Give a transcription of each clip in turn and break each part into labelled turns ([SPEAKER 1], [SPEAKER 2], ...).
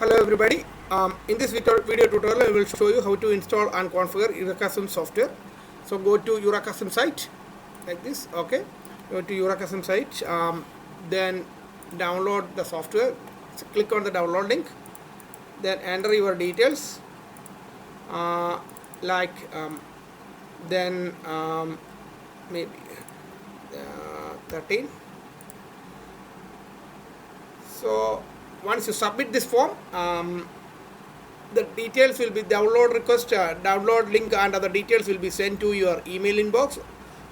[SPEAKER 1] Hello everybody. In this video tutorial I will show you how to install and configure EurekaSim software. So go to EurekaSim site like this. Okay, go to EurekaSim site, then download the software. So click on the download link, then enter your details, like then maybe 13. So once you submit this form, the details will be download request, download link and other details will be sent to your email inbox,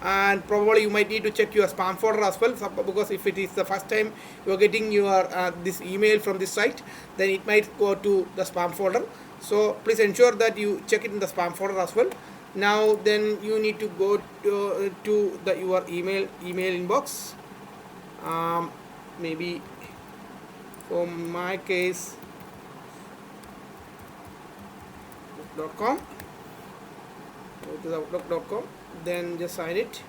[SPEAKER 1] and probably you might need to check your spam folder as well, because if it is the first time you are getting your this email from this site, then it might go to the spam folder. So please ensure that you check it in the spam folder as well. Now then you need to go to your email inbox. Maybe for my case outlook.com, go to the outlook.com, then just sign it.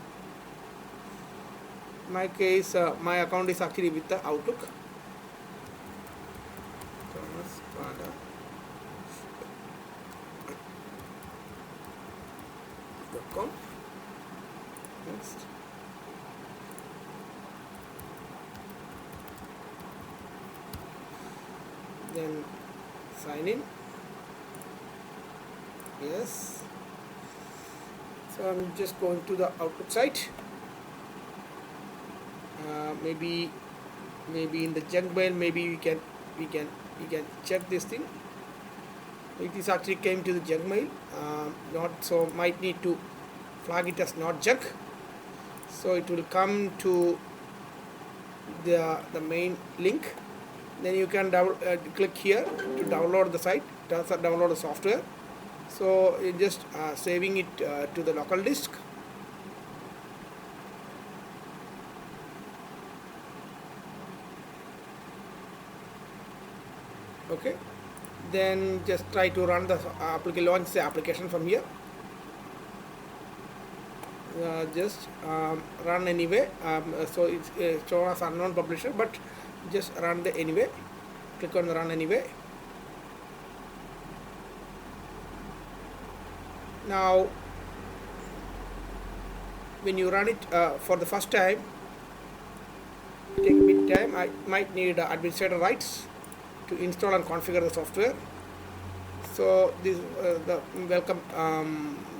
[SPEAKER 1] My case, my account is actually with the Outlook. .com. Next. Then sign in. Yes. So I'm just going to the Outlook site. Maybe in the junk mail, maybe we can check this thing. It is actually came to the junk mail, not, so might need to flag it as not junk. So it will come to the main link. Then you can click here to download the site, download the software. So you're just saving it to the local disk. Okay, then just try to run the launch the application from here. Just run anyway. So it's shown as unknown publisher, but just run the anyway. Click on the run anyway. Now when you run it for the first time, take a bit time. I might need administrator rights to install and configure the software. So this the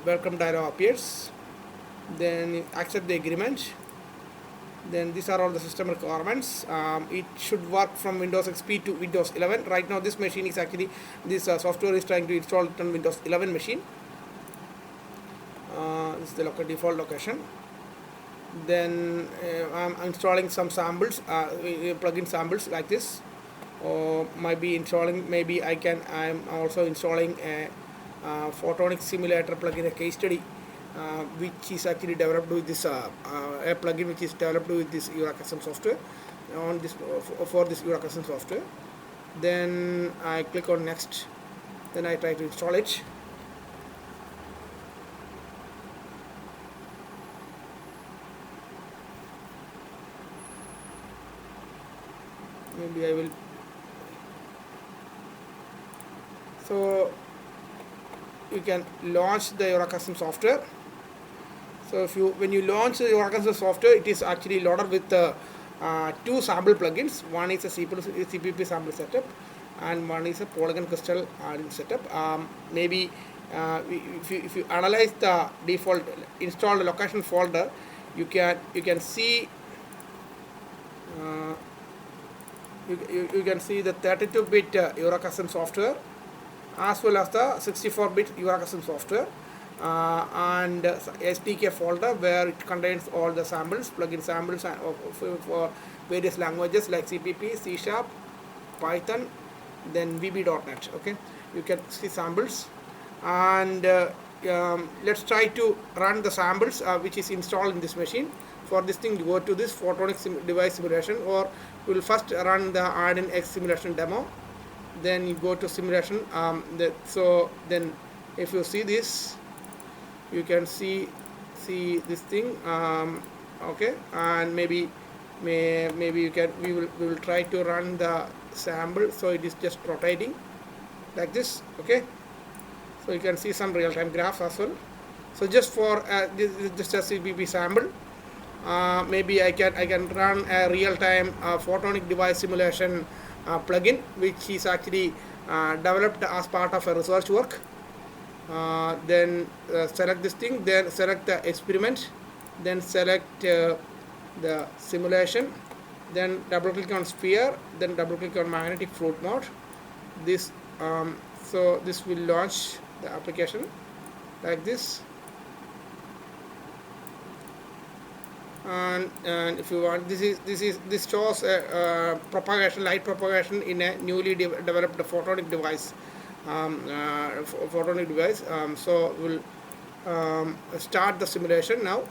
[SPEAKER 1] welcome dialog appears. Then accept the agreement. Then these are all the system requirements. It should work from Windows XP to Windows 11. Right now this machine is actually, this software is trying to install it on Windows 11 machine. This is the local default location. Then I'm installing some samples, plugin samples like this. Or maybe installing, maybe I'm also installing a photonic simulator plugin, a case study, which is actually developed with this a plugin which is developed with this EurekaSim software, on this for this EurekaSim software. Then I click on next, then I try to install it. Maybe I will. So you can launch the EurekaSim software. So when you launch the EurekaSim software, it is actually loaded with two sample plugins. One is a CPP sample setup, and one is a polygon crystal setup. Maybe if you analyze the default installed location folder, you can see. You can see the 32-bit EurekaSim software, as well as the 64-bit EurekaSim software, and SDK folder where it contains all the samples, plugin samples, and for various languages like CPP, C#, Python, then VB.NET. Okay, you can see samples, and let's try to run the samples which is installed in this machine. For this thing, you go to this photonic device simulation, or you will first run the Arden X simulation demo. Then you go to simulation. So then, if you see this, you can see this thing. Okay, and maybe maybe we will try to run the sample, so it is just rotating like this. Okay, so you can see some real-time graphs as well. So just for this is just a CPP sample. Maybe I can run a real-time photonic device simulation plugin, which is actually developed as part of a research work. Then select this thing, then select the experiment, then select the simulation, then double click on sphere, then double click on magnetic float mode. This so this will launch the application like this. And if you want, this shows a propagation, light propagation in a newly developed photonic device. So we'll start the simulation now.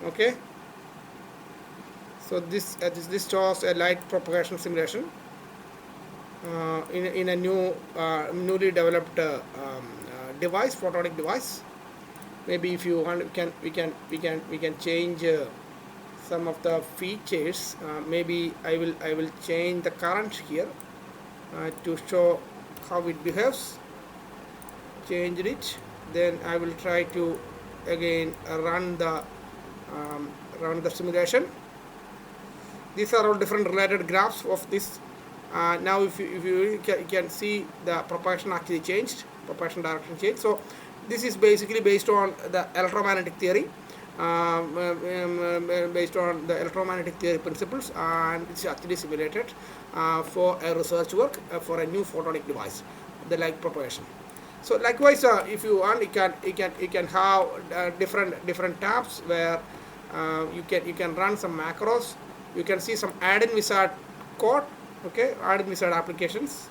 [SPEAKER 1] Okay, so this shows a light propagation simulation in a newly developed device, photonic device. Maybe if you want, we can change some of the features. Maybe I will change the current here to show how it behaves. Changed it. Then I will try to again run the simulation. These are all different related graphs of this. Now if you can see the propagation actually changed, propagation direction changed. So this is basically based on the electromagnetic theory, principles, and it's actually simulated for a research work for a new photonic device, the light propagation. So likewise, if you want, you can have different tabs where you can run some macros. You can see some add-in wizard code. Okay, add-in wizard applications.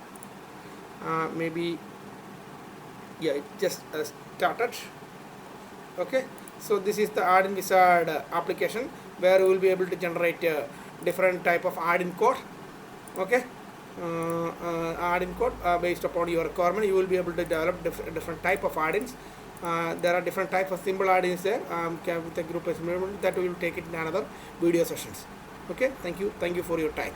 [SPEAKER 1] Maybe, yeah, it just started. Okay, so this is the add-in wizard application where you will be able to generate different type of add-in code. Okay, add-in code based upon your requirement. You will be able to develop different type of add-ins. There are different types of simple add-ins there. With a group experiment that we will take it in another video sessions. Okay, thank you for your time.